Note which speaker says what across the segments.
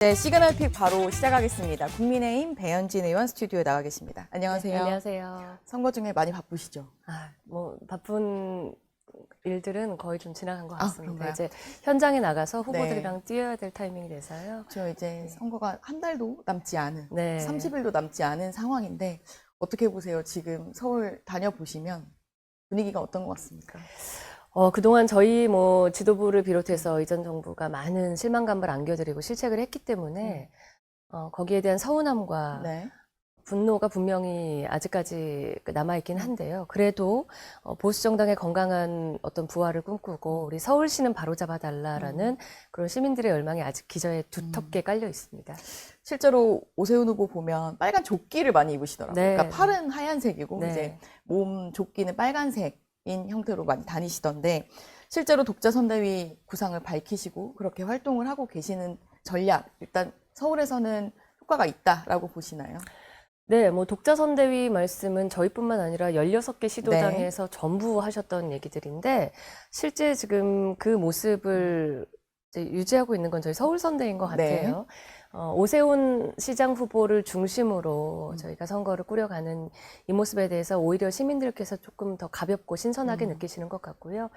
Speaker 1: 네, 시그널픽 바로 시작하겠습니다. 국민의힘 배현진 의원 스튜디오에 나와 계십니다. 안녕하세요.
Speaker 2: 네, 안녕하세요.
Speaker 1: 선거 중에 많이 바쁘시죠?
Speaker 2: 바쁜 일들은 거의 좀 지나간 것 같습니다.
Speaker 1: 그런가요?
Speaker 2: 이제 현장에 나가서
Speaker 1: 네.
Speaker 2: 후보들이랑 뛰어야 될 타이밍이 돼서요.
Speaker 1: 저 이제 선거가 한 달도 남지 않은,
Speaker 2: 네.
Speaker 1: 30일도 남지 않은 상황인데 어떻게 보세요? 지금 서울 다녀보시면 분위기가 어떤 것 같습니까?
Speaker 2: 그동안 저희 지도부를 비롯해서 이전 정부가 많은 실망감을 안겨드리고 실책을 했기 때문에 거기에 대한 서운함과
Speaker 1: 네.
Speaker 2: 분노가 분명히 아직까지 남아있긴 한데요. 그래도 보수 정당의 건강한 어떤 부활을 꿈꾸고 우리 서울시는 바로잡아달라라는 그런 시민들의 열망이 아직 기저에 두텁게 깔려 있습니다.
Speaker 1: 실제로 오세훈 후보 보면 빨간 조끼를 많이 입으시더라고요.
Speaker 2: 네.
Speaker 1: 그러니까 팔은 하얀색이고
Speaker 2: 네.
Speaker 1: 이제 몸 조끼는 빨간색인 형태로 많이 다니시던데 실제로 독자 선대위 구상을 밝히시고 그렇게 활동을 하고 계시는 전략 일단 서울에서는 효과가 있다라고 보시나요?
Speaker 2: 네, 독자 선대위 말씀은 저희뿐만 아니라 16개 시도당에서 전부 하셨던 얘기들인데 실제 지금 그 모습을 이제 유지하고 있는 건 저희 서울 선대인 것 같아요. 오세훈 시장 후보를 중심으로 저희가 선거를 꾸려가는 이 모습에 대해서 오히려 시민들께서 조금 더 가볍고 신선하게 느끼시는 것 같고요.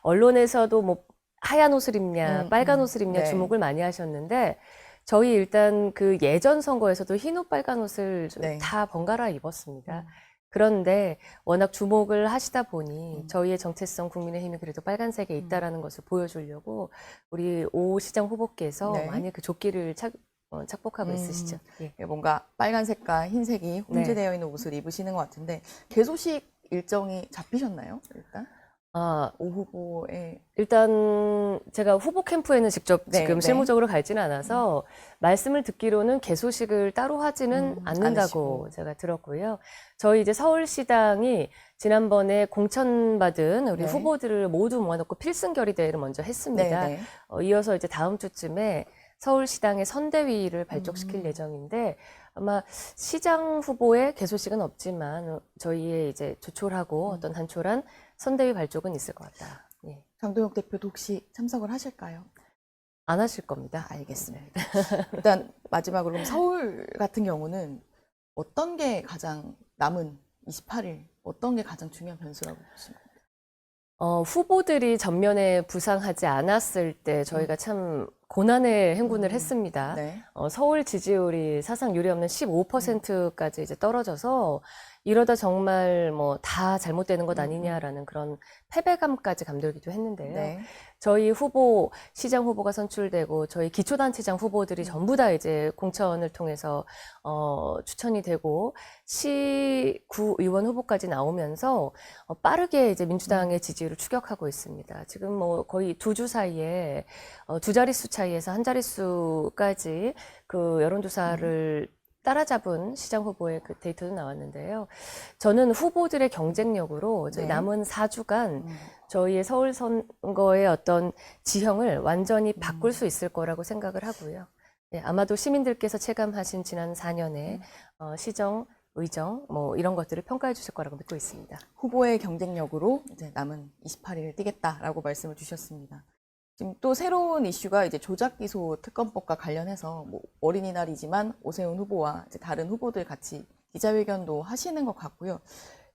Speaker 2: 언론에서도 하얀 옷을 입냐, 빨간 옷을 입냐
Speaker 1: 네.
Speaker 2: 주목을 많이 하셨는데 저희 일단 그 예전 선거에서도 흰 옷, 빨간 옷을
Speaker 1: 네.
Speaker 2: 다 번갈아 입었습니다. 그런데 워낙 주목을 하시다 보니 저희의 정체성 국민의힘이 그래도 빨간색에 있다라는 것을 보여주려고 우리 오 시장 후보께서
Speaker 1: 네.
Speaker 2: 많이 그 조끼를 착복하고 있으시죠. 예.
Speaker 1: 뭔가 빨간색과 흰색이 혼재되어 있는 옷을 입으시는 것 같은데 개소식 일정이 잡히셨나요? 일단 오 후보의
Speaker 2: 일단 제가 후보 캠프에는 직접
Speaker 1: 네,
Speaker 2: 지금
Speaker 1: 네.
Speaker 2: 실무적으로 갈지는 않아서 말씀을 듣기로는 개소식을 따로 하지는 않는다고
Speaker 1: 않으시고.
Speaker 2: 제가 들었고요. 저희 이제 서울시당이 지난번에 공천받은 우리
Speaker 1: 네.
Speaker 2: 후보들을 모두 모아놓고 필승 결의대회를 먼저 했습니다.
Speaker 1: 네, 네.
Speaker 2: 이어서 이제 다음 주쯤에 서울시당의 선대위를 발족시킬 예정인데 아마 시장 후보의 개소식은 없지만 저희의 이제 조촐하고 어떤 단촐한 선대위 발족은 있을 것 같다. 예.
Speaker 1: 장도영 대표도 혹시 참석을 하실까요?
Speaker 2: 안 하실 겁니다.
Speaker 1: 알겠습니다. 일단 마지막으로 그럼 서울 같은 경우는 어떤 게 가장 남은 28일 어떤 게 가장 중요한 변수라고 보십니까?
Speaker 2: 후보들이 전면에 부상하지 않았을 때 저희가 참 고난의 행군을 했습니다.
Speaker 1: 네.
Speaker 2: 서울 지지율이 사상 유례없는 15%까지 이제 떨어져서 이러다 정말 다 잘못되는 것 아니냐라는 그런 패배감까지 감돌기도 했는데요.
Speaker 1: 네.
Speaker 2: 저희 후보, 시장 후보가 선출되고 저희 기초단체장 후보들이 전부 다 이제 공천을 통해서 추천이 되고 시구 의원 후보까지 나오면서 빠르게 이제 민주당의 지지율을 추격하고 있습니다. 지금 거의 두 주 사이에 두 자릿수 차이에서 한 자릿수까지 그 여론조사를 따라잡은 시장 후보의 그 데이터도 나왔는데요. 저는 후보들의 경쟁력으로
Speaker 1: 네.
Speaker 2: 남은 4주간 저희의 서울 선거의 어떤 지형을 완전히 바꿀 수 있을 거라고 생각을 하고요. 네, 아마도 시민들께서 체감하신 지난 4년의 시정, 의정 이런 것들을 평가해 주실 거라고 믿고 있습니다.
Speaker 1: 후보의 경쟁력으로 이제 남은 28일을 뛰겠다라고 말씀을 주셨습니다. 지금 또 새로운 이슈가 이제 조작기소 특검법과 관련해서 어린이날이지만 오세훈 후보와 이제 다른 후보들 같이 기자회견도 하시는 것 같고요.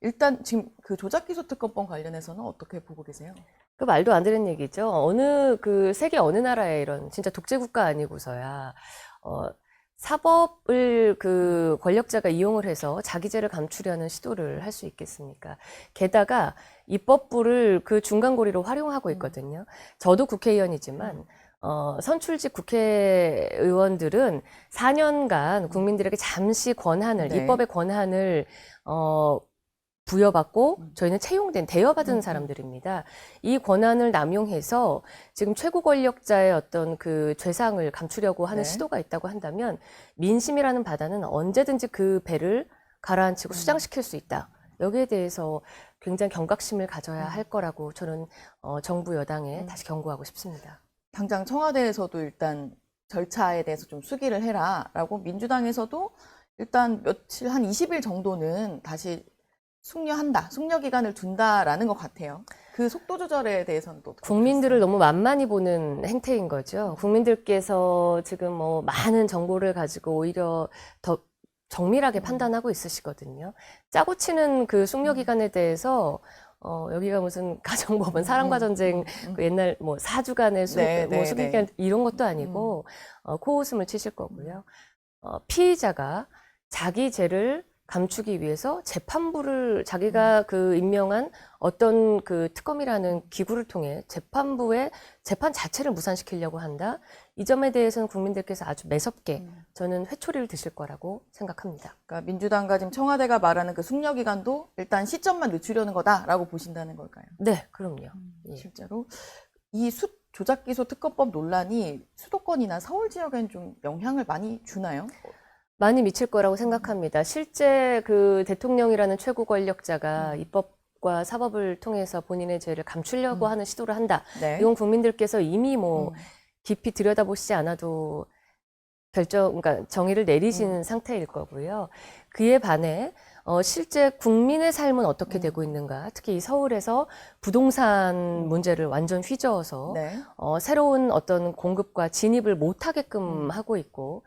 Speaker 1: 일단 지금 그 조작기소 특검법 관련해서는 어떻게 보고 계세요?
Speaker 2: 그 말도 안 되는 얘기죠. 세계 어느 나라에 이런 진짜 독재국가 아니고서야, 사법을 그 권력자가 이용을 해서 자기죄를 감추려는 시도를 할 수 있겠습니까? 게다가 입법부를 그 중간고리로 활용하고 있거든요. 저도 국회의원이지만, 선출직 국회의원들은 4년간 국민들에게 잠시 권한을,
Speaker 1: 네.
Speaker 2: 입법의 권한을, 부여받고 저희는 채용된, 대여받은 사람들입니다. 이 권한을 남용해서 지금 최고 권력자의 어떤 그 죄상을 감추려고 하는
Speaker 1: 네.
Speaker 2: 시도가 있다고 한다면 민심이라는 바다는 언제든지 그 배를 가라앉히고 수장시킬 수 있다. 여기에 대해서 굉장히 경각심을 가져야 할 거라고 저는 정부 여당에 다시 경고하고 싶습니다.
Speaker 1: 당장 청와대에서도 일단 절차에 대해서 좀 수기를 해라라고 민주당에서도 일단 며칠 한 20일 정도는 다시 숙려 기간을 둔다라는 것 같아요. 그 속도 조절에 대해서는 또 어떻게
Speaker 2: 국민들을
Speaker 1: 보셨어요?
Speaker 2: 너무 만만히 보는 행태인 거죠. 국민들께서 지금 뭐 많은 정보를 가지고 오히려 더 정밀하게 판단하고 있으시거든요. 짜고 치는 그 숙려 기간에 대해서 여기가 무슨 가정법원 사랑과 전쟁 그 옛날 뭐 4주간의
Speaker 1: 네,
Speaker 2: 뭐
Speaker 1: 네,
Speaker 2: 숙려
Speaker 1: 네.
Speaker 2: 기간 이런 것도 아니고 코웃음을 치실 거고요. 피의자가 자기 죄를 감추기 위해서 재판부를 자기가 그 임명한 어떤 그 특검이라는 기구를 통해 재판부의 재판 자체를 무산시키려고 한다. 이 점에 대해서는 국민들께서 아주 매섭게 저는 회초리를 드실 거라고 생각합니다.
Speaker 1: 그러니까 민주당과 지금 청와대가 말하는 그 숙려 기간도 일단 시점만 늦추려는 거다라고 보신다는 걸까요?
Speaker 2: 네, 그럼요. 예.
Speaker 1: 실제로 이 조작기소 특검법 논란이 수도권이나 서울 지역엔 좀 영향을 많이 주나요?
Speaker 2: 많이 미칠 거라고 생각합니다. 실제 그 대통령이라는 최고 권력자가 입법과 사법을 통해서 본인의 죄를 감추려고 하는 시도를 한다.
Speaker 1: 네.
Speaker 2: 이건 국민들께서 이미 뭐 깊이 들여다보시지 않아도 그러니까 정의를 내리시는 상태일 거고요. 그에 반해 실제 국민의 삶은 어떻게 되고 있는가? 특히 이 서울에서 부동산 문제를 완전 휘저어서
Speaker 1: 네.
Speaker 2: 새로운 어떤 공급과 진입을 못하게끔 하고 있고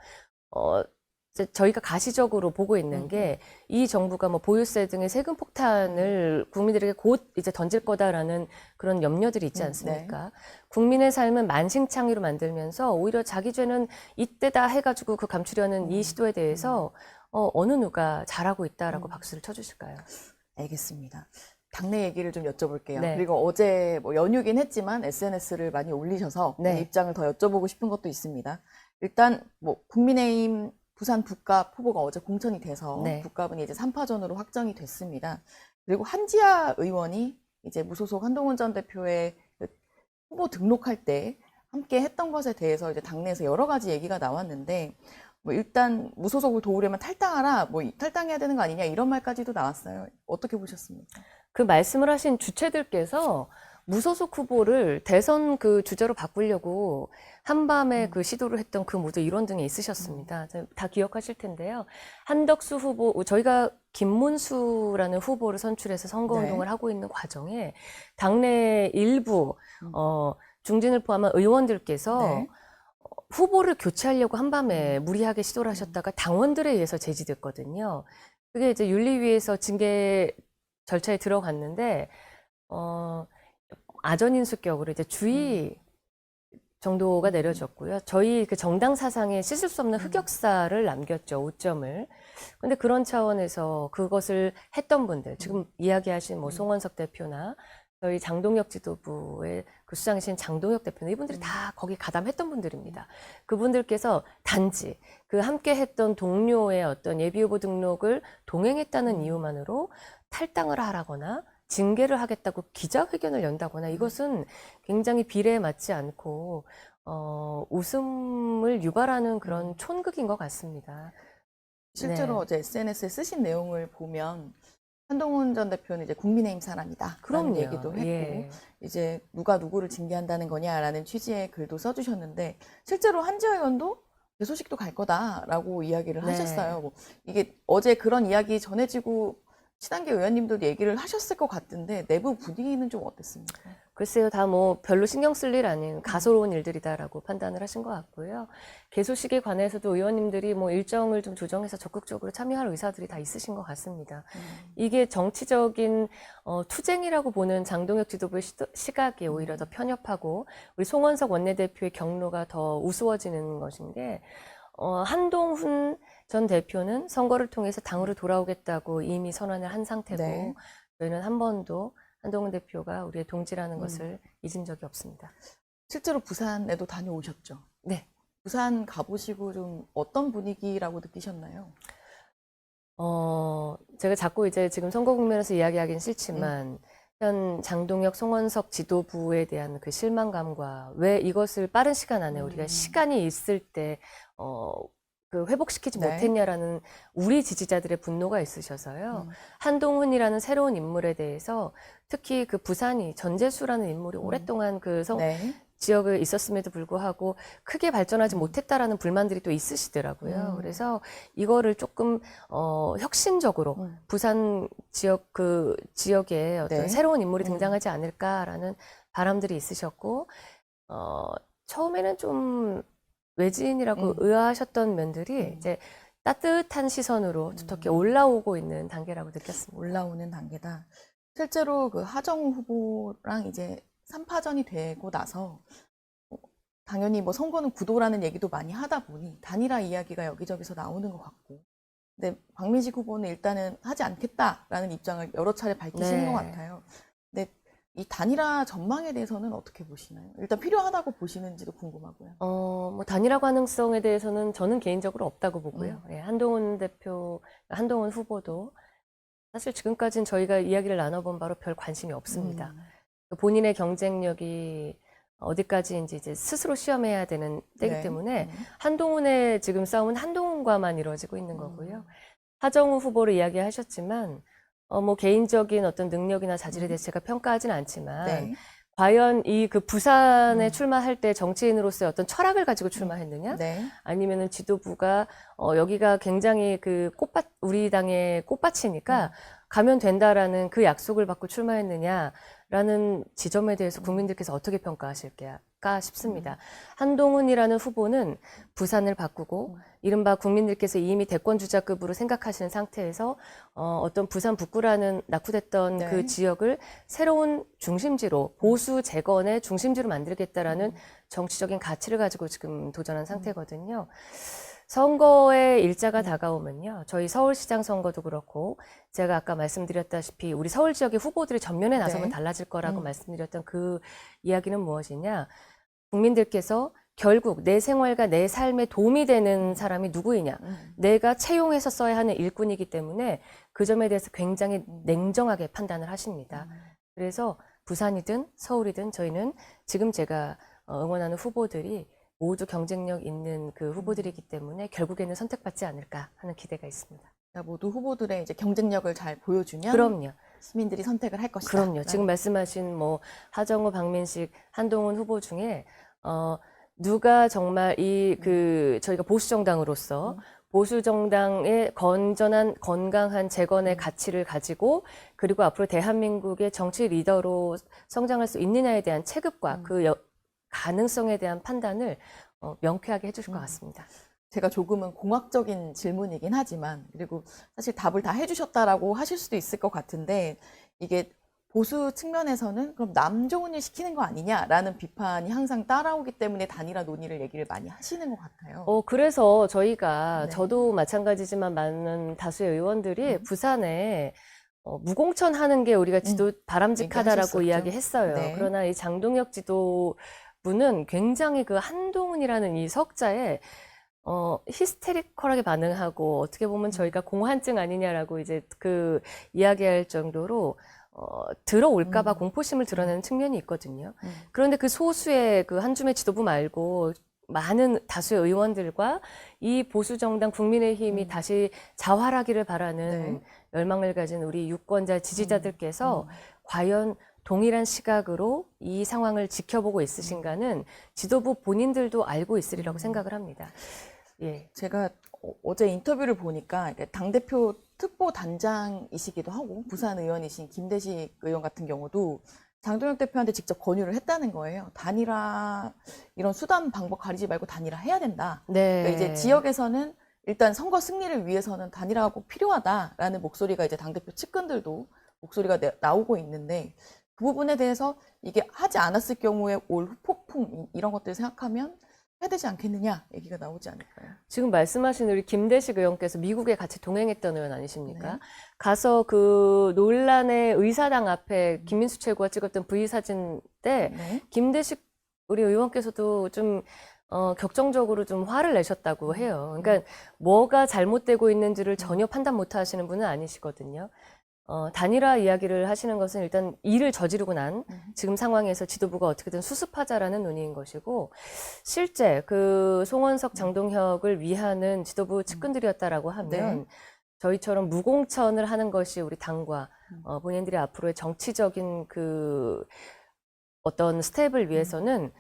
Speaker 2: 이제 저희가 가시적으로 보고 있는 게 이 정부가 뭐 보유세 등의 세금 폭탄을 국민들에게 곧 이제 던질 거다라는 그런 염려들이 있지 않습니까? 국민의 삶은 만신창이로 만들면서 오히려 자기 죄는 이때다 해가지고 그 감추려는 이 시도에 대해서 어느 누가 잘하고 있다라고 박수를 쳐주실까요?
Speaker 1: 알겠습니다. 당내 얘기를 좀 여쭤볼게요.
Speaker 2: 네.
Speaker 1: 그리고 어제 뭐 연휴긴 했지만 SNS를 많이 올리셔서
Speaker 2: 네.
Speaker 1: 입장을 더 여쭤보고 싶은 것도 있습니다. 일단 뭐 국민의힘 부산 북갑 후보가 어제 공천이 돼서
Speaker 2: 네.
Speaker 1: 북갑은 이제 3파전으로 확정이 됐습니다. 그리고 한지아 의원이 이제 무소속 한동훈 전 대표의 그 후보 등록할 때 함께 했던 것에 대해서 이제 당내에서 여러 가지 얘기가 나왔는데 뭐 일단 무소속을 도우려면 탈당하라, 뭐 탈당해야 되는 거 아니냐 이런 말까지도 나왔어요. 어떻게 보셨습니까?
Speaker 2: 그 말씀을 하신 주체들께서 무소속 후보를 대선 그 주제로 바꾸려고 한밤에 그 시도를 했던 그 모두 일원 등에 있으셨습니다. 다 기억하실 텐데요. 한덕수 후보, 저희가 김문수라는 후보를 선출해서 선거운동을
Speaker 1: 네.
Speaker 2: 하고 있는 과정에 당내 일부 중진을 포함한 의원들께서
Speaker 1: 네.
Speaker 2: 후보를 교체하려고 한밤에 무리하게 시도를 하셨다가 당원들에 의해서 제지됐거든요. 그게 이제 윤리위에서 징계 절차에 들어갔는데 아전인수격으로 이제 주의 정도가 내려졌고요. 저희 그 정당 사상에 씻을 수 없는 흑역사를 남겼죠, 5점을. 근데 그런 차원에서 그것을 했던 분들, 지금 이야기하신 뭐 송원석 대표나 저희 장동혁 지도부의 그 수장이신 장동혁 대표는 이분들이 다 거기 가담했던 분들입니다. 그분들께서 단지 그 함께 했던 동료의 어떤 예비후보 등록을 동행했다는 이유만으로 탈당을 하라거나 징계를 하겠다고 기자회견을 연다거나 이것은 굉장히 비례에 맞지 않고 웃음을 유발하는 그런 촌극인 것 같습니다.
Speaker 1: 실제로
Speaker 2: 네.
Speaker 1: 어제 SNS에 쓰신 내용을 보면 한동훈 전 대표는 이제 국민의힘 사람이다.
Speaker 2: 그럼요.
Speaker 1: 라는 얘기도 했고,
Speaker 2: 예.
Speaker 1: 이제 누가 누구를 징계한다는 거냐라는 취지의 글도 써주셨는데, 실제로 한지아 의원도 소식도 갈 거다라고 이야기를
Speaker 2: 네.
Speaker 1: 하셨어요. 뭐 이게 어제 그런 이야기 전해지고 친한계 의원님도 얘기를 하셨을 것 같은데, 내부 분위기는 좀 어땠습니까?
Speaker 2: 글쎄요, 다 뭐 별로 신경 쓸 일 아닌 가소로운 일들이다라고 판단을 하신 것 같고요. 개소식에 관해서도 의원님들이 뭐 일정을 좀 조정해서 적극적으로 참여할 의사들이 다 있으신 것 같습니다. 이게 정치적인 투쟁이라고 보는 장동혁 지도부의 시각이 오히려 더 편협하고 우리 송원석 원내대표의 경로가 더 우스워지는 것인 게 한동훈 전 대표는 선거를 통해서 당으로 돌아오겠다고 이미 선언을 한 상태고
Speaker 1: 네.
Speaker 2: 저희는 한 번도 한동훈 대표가 우리의 동지라는 것을 잊은 적이 없습니다.
Speaker 1: 실제로 부산에도 다녀오셨죠?
Speaker 2: 네.
Speaker 1: 부산 가보시고 좀 어떤 분위기라고 느끼셨나요?
Speaker 2: 제가 자꾸 이제 지금 선거 국면에서 이야기하기는 싫지만 현 장동혁, 송원석 지도부에 대한 그 실망감과 왜 이것을 빠른 시간 안에 우리가 시간이 있을 때 그 회복시키지
Speaker 1: 네.
Speaker 2: 못했냐라는 우리 지지자들의 분노가 있으셔서요. 한동훈이라는 새로운 인물에 대해서 특히 그 부산이 전재수라는 인물이 오랫동안 그
Speaker 1: 네.
Speaker 2: 지역에 있었음에도 불구하고 크게 발전하지 못했다라는 불만들이 또 있으시더라고요. 그래서 이거를 조금 혁신적으로 부산 지역 그 지역에 어떤
Speaker 1: 네.
Speaker 2: 새로운 인물이 등장하지 않을까라는 바람들이 있으셨고 처음에는 좀 외지인이라고 의아하셨던 면들이 이제 따뜻한 시선으로 두텁게 올라오고 있는 단계라고 느꼈습니다.
Speaker 1: 올라오는 단계다. 실제로 그 하정우 후보랑 이제 3파전이 되고 나서 당연히 뭐 선거는 구도라는 얘기도 많이 하다 보니 단일화 이야기가 여기저기서 나오는 것 같고, 근데 박민식 후보는 일단은 하지 않겠다라는 입장을 여러 차례 밝히시는 것 같아요. 근데 이 단일화 전망에 대해서는 어떻게 보시나요? 일단 필요하다고 보시는지도 궁금하고요.
Speaker 2: 뭐 단일화 가능성에 대해서는 저는 개인적으로 없다고 보고요. 예, 한동훈 후보도 사실 지금까지는 저희가 이야기를 나눠본 바로 별 관심이 없습니다. 본인의 경쟁력이 어디까지인지 이제 스스로 시험해야 되는 때이기 때문에 한동훈의 지금 싸움은 한동훈과만 이루어지고 있는 거고요. 하정우 후보를 이야기하셨지만 뭐 개인적인 어떤 능력이나 자질에 대해서 제가 평가하지는 않지만 과연 이 그 부산에 출마할 때 정치인으로서의 어떤 철학을 가지고 출마했느냐? 아니면은 지도부가 여기가 굉장히 그 우리 당의 꽃밭이니까 가면 된다라는 그 약속을 받고 출마했느냐라는 지점에 대해서 국민들께서 어떻게 평가하실까 싶습니다. 한동훈이라는 후보는 부산을 바꾸고 이른바 국민들께서 이미 대권주자급으로 생각하시는 상태에서 어떤 부산 북구라는 낙후됐던 그 지역을 새로운 중심지로 보수 재건의 중심지로 만들겠다라는 정치적인 가치를 가지고 지금 도전한 상태거든요. 선거의 일자가 다가오면요. 저희 서울시장 선거도 그렇고 제가 아까 말씀드렸다시피 우리 서울 지역의 후보들이 전면에 나서면 달라질 거라고 말씀드렸던 그 이야기는 무엇이냐. 국민들께서 결국 내 생활과 내 삶에 도움이 되는 사람이 누구이냐. 내가 채용해서 써야 하는 일꾼이기 때문에 그 점에 대해서 굉장히 냉정하게 판단을 하십니다. 그래서 부산이든 서울이든 저희는 지금 제가 응원하는 후보들이 모두 경쟁력 있는 그 후보들이기 때문에 결국에는 선택받지 않을까 하는 기대가 있습니다.
Speaker 1: 모두 후보들의 이제 경쟁력을 잘 보여주면
Speaker 2: 그럼요.
Speaker 1: 시민들이 선택을 할 것이다.
Speaker 2: 그럼요. 지금 말씀하신 뭐 하정우, 박민식, 한동훈 후보 중에 누가 정말 저희가 보수 정당으로서 보수 정당의 건전한 건강한 재건의 가치를 가지고 그리고 앞으로 대한민국의 정치 리더로 성장할 수 있느냐에 대한 체급과 그 가능성에 대한 판단을 명쾌하게 해주실 것 같습니다.
Speaker 1: 제가 조금은 공학적인 질문이긴 하지만, 그리고 사실 답을 다 해주셨다라고 하실 수도 있을 것 같은데, 이게 보수 측면에서는 그럼 남 좋은 일 시키는 거 아니냐라는 비판이 항상 따라오기 때문에 단일화 논의를 얘기를 많이 하시는 것 같아요.
Speaker 2: 그래서 저희가 저도 마찬가지지만 많은 다수의 의원들이 부산에 무공천 하는 게 우리가 바람직하다라고 이야기했어요. 그러나 이 장동혁 지도부는 굉장히 그 한동훈이라는 이 석자에 히스테리컬하게 반응하고 어떻게 보면 저희가 공환증 아니냐라고 이제 그 이야기할 정도로 들어올까봐 공포심을 드러내는 측면이 있거든요. 그런데 그 소수의 그 한줌의 지도부 말고 많은 다수의 의원들과 이 보수정당 국민의힘이 다시 자활하기를 바라는 열망을 가진 우리 유권자 지지자들께서 과연 동일한 시각으로 이 상황을 지켜보고 있으신가는 지도부 본인들도 알고 있으리라고 생각을 합니다. 예.
Speaker 1: 제가 어제 인터뷰를 보니까 당대표 특보 단장이시기도 하고 부산 의원이신 김대식 의원 같은 경우도 장동혁 대표한테 직접 권유를 했다는 거예요. 단일화 이런 수단 방법 가리지 말고 단일화 해야 된다. 그러니까 이제 지역에서는 일단 선거 승리를 위해서는 단일화가 꼭 필요하다라는 목소리가 이제 당대표 측근들도 목소리가 나오고 있는데, 그 부분에 대해서 이게 하지 않았을 경우에 올 후폭풍 이런 것들 생각하면 해야 되지 않겠느냐 얘기가 나오지 않을까요?
Speaker 2: 지금 말씀하신 우리 김대식 의원께서 미국에 같이 동행했던 의원 아니십니까? 가서 그 논란의 의사당 앞에 김민수 최고가 찍었던 V 사진 때 김대식 우리 의원께서도 좀 격정적으로 좀 화를 내셨다고 해요. 그러니까 뭐가 잘못되고 있는지를 전혀 판단 못 하시는 분은 아니시거든요. 단일화 이야기를 하시는 것은 일단 일을 저지르고 난 지금 상황에서 지도부가 어떻게든 수습하자라는 논의인 것이고, 실제 그 송원석, 장동혁을 위하는 지도부 측근들이었다라고 하면 저희처럼 무공천을 하는 것이 우리 당과 본인들이 앞으로의 정치적인 그 어떤 스텝을 위해서는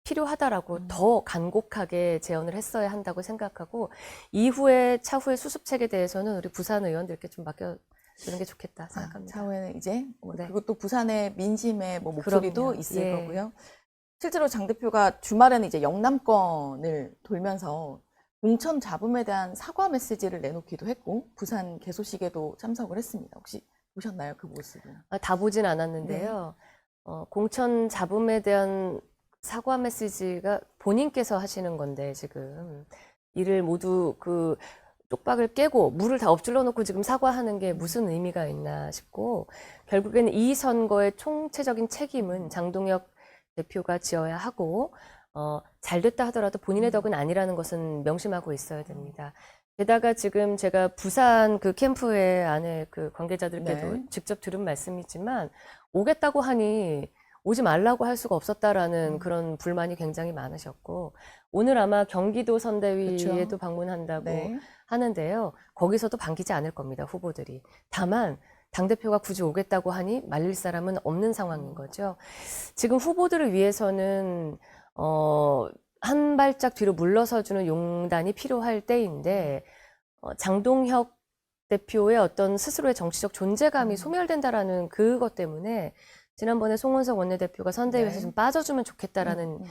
Speaker 2: 필요하다라고 더 간곡하게 제언을 했어야 한다고 생각하고 이후에 차후의 수습책에 대해서는 우리 부산 의원들께 좀 맡겨주는 게 좋겠다 생각합니다.
Speaker 1: 차후에는 이제
Speaker 2: 네.
Speaker 1: 그리고 또 부산의 민심의 뭐 목소리도
Speaker 2: 그럼요.
Speaker 1: 있을
Speaker 2: 예.
Speaker 1: 거고요. 실제로 장 대표가 주말에는 이제 영남권을 돌면서 공천 잡음에 대한 사과 메시지를 내놓기도 했고 부산 개소식에도 참석을 했습니다. 혹시 보셨나요, 그 모습을?
Speaker 2: 다 보진 않았는데요. 공천 잡음에 대한 사과 메시지가 본인께서 하시는 건데 지금 이를 모두 그 쪽박을 깨고 물을 다 엎질러 놓고 지금 사과하는 게 무슨 의미가 있나 싶고 결국에는 이 선거의 총체적인 책임은 장동혁 대표가 지어야 하고 잘 됐다 하더라도 본인의 덕은 아니라는 것은 명심하고 있어야 됩니다. 게다가 지금 제가 부산 그 캠프에 안에 그 관계자들께도
Speaker 1: 네.
Speaker 2: 직접 들은 말씀이지만 오겠다고 하니 오지 말라고 할 수가 없었다라는 그런 불만이 굉장히 많으셨고 오늘 아마 경기도 선대위에도
Speaker 1: 그렇죠.
Speaker 2: 방문한다고
Speaker 1: 네.
Speaker 2: 하는데요. 거기서도 반기지 않을 겁니다. 후보들이. 다만 당대표가 굳이 오겠다고 하니 말릴 사람은 없는 상황인 거죠. 지금 후보들을 위해서는 한 발짝 뒤로 물러서주는 용단이 필요할 때인데 장동혁 대표의 어떤 스스로의 정치적 존재감이 소멸된다라는 그것 때문에 지난번에 송원석 원내대표가 선대위에서
Speaker 1: 네.
Speaker 2: 좀 빠져주면 좋겠다라는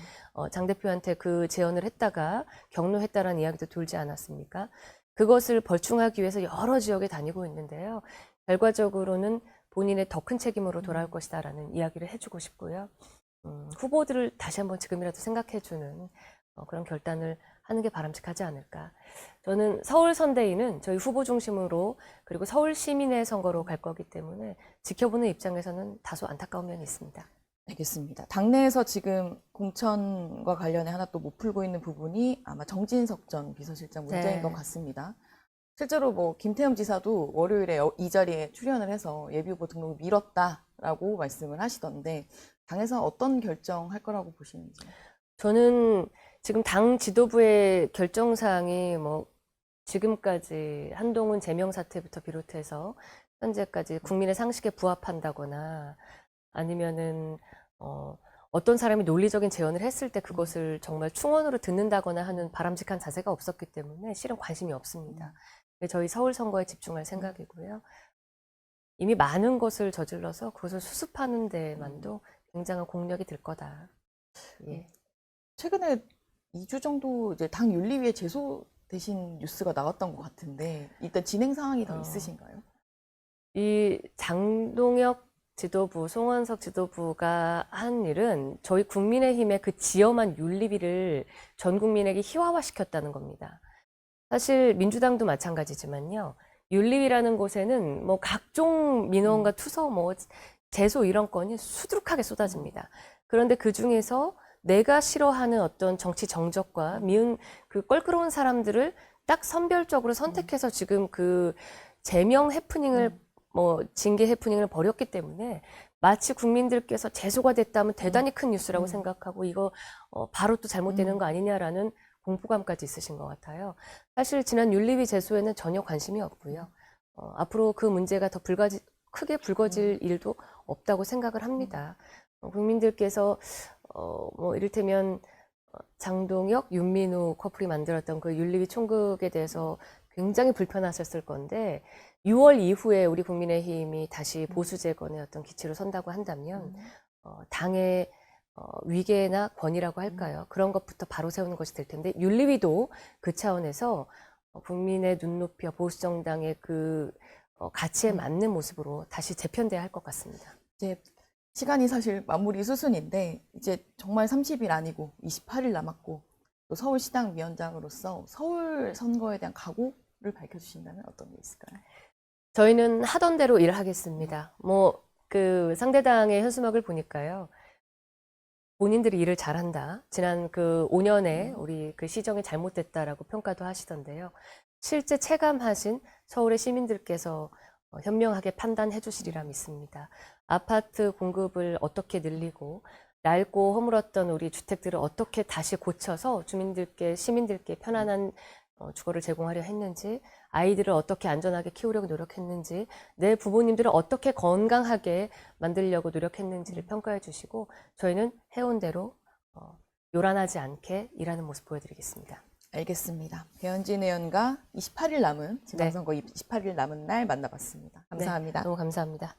Speaker 2: 장 대표한테 그 제언을 했다가 격려했다라는 이야기도 돌지 않았습니까? 그것을 벌충하기 위해서 여러 지역에 다니고 있는데요. 결과적으로는 본인의 더 큰 책임으로 돌아올 것이다라는 이야기를 해주고 싶고요. 후보들을 다시 한번 지금이라도 생각해주는 그런 결단을 하는 게 바람직하지 않을까. 저는 서울 선대위는 저희 후보 중심으로 그리고 서울 시민의 선거로 갈 거기 때문에 지켜보는 입장에서는 다소 안타까운 면이 있습니다.
Speaker 1: 알겠습니다. 당내에서 지금 공천과 관련해 하나 또 못 풀고 있는 부분이 아마 정진석 전 비서실장 문제인
Speaker 2: 네.
Speaker 1: 것 같습니다. 실제로 뭐 김태흠 지사도 월요일에 이 자리에 출연을 해서 예비후보 등록을 미뤘다라고 말씀을 하시던데 당에서 어떤 결정할 거라고 보시는지?
Speaker 2: 저는 지금 당 지도부의 결정사항이 뭐 지금까지 한동훈 제명 사태부터 비롯해서 현재까지 국민의 상식에 부합한다거나 아니면은 어떤 사람이 논리적인 제언을 했을 때 그것을 정말 충원으로 듣는다거나 하는 바람직한 자세가 없었기 때문에 실은 관심이 없습니다. 저희 서울 선거에 집중할 생각이고요. 이미 많은 것을 저질러서 그것을 수습하는 데만도 굉장한 공력이 들 거다. 예.
Speaker 1: 최근에 2주 정도 이제 당 윤리위에 제소되신 뉴스가 나왔던 것 같은데 일단 진행 상황이 더 있으신가요?
Speaker 2: 이 장동혁 지도부, 송원석 지도부가 한 일은 저희 국민의힘의 그 지엄한 윤리비를 전 국민에게 희화화시켰다는 겁니다. 사실 민주당도 마찬가지지만요. 윤리위라는 곳에는 뭐 각종 민원과 투서 뭐 제소 이런 건이 수두룩하게 쏟아집니다. 그런데 그 중에서 내가 싫어하는 어떤 정치 정적과 미운 그 껄끄러운 사람들을 딱 선별적으로 선택해서 지금 그 제명 해프닝을 뭐 징계 해프닝을 벌였기 때문에 마치 국민들께서 제소가 됐다면 대단히 큰 뉴스라고 생각하고 이거 바로 또 잘못되는 거 아니냐라는 공포감까지 있으신 것 같아요. 사실 지난 윤리위 제소에는 전혀 관심이 없고요. 앞으로 그 문제가 더 크게 불거질 일도 없다고 생각을 합니다. 국민들께서 뭐 이를테면 장동혁, 윤민우 커플이 만들었던 그 윤리위 총극에 대해서 굉장히 불편하셨을 건데 6월 이후에 우리 국민의힘이 다시 보수 재건의 어떤 기치로 선다고 한다면 당의 위계나 권위라고 할까요? 그런 것부터 바로 세우는 것이 될 텐데 윤리위도 그 차원에서 국민의 눈높이와 보수 정당의 그 가치에 맞는 모습으로 다시 재편돼야 할 것 같습니다.
Speaker 1: 이제 시간이 사실 마무리 수순인데 이제 정말 30일 아니고 28일 남았고 또 서울시당 위원장으로서 서울 선거에 대한 각오를 밝혀주신다면 어떤 게 있을까요?
Speaker 2: 저희는 하던 대로 일하겠습니다. 뭐 그 상대당의 현수막을 보니까요. 본인들이 일을 잘한다. 지난 그 5년에 우리 그 시정이 잘못됐다라고 평가도 하시던데요. 실제 체감하신 서울의 시민들께서 현명하게 판단해 주시리라 믿습니다. 아파트 공급을 어떻게 늘리고 낡고 허물었던 우리 주택들을 어떻게 다시 고쳐서 주민들께, 시민들께 편안한 주거를 제공하려 했는지, 아이들을 어떻게 안전하게 키우려고 노력했는지, 내 부모님들을 어떻게 건강하게 만들려고 노력했는지를 평가해 주시고 저희는 해온 대로 요란하지 않게 일하는 모습 보여드리겠습니다.
Speaker 1: 알겠습니다. 배현진 의원과 28일 남은 지방선거 28일 남은 날 만나봤습니다. 감사합니다.
Speaker 2: 네, 너무 감사합니다.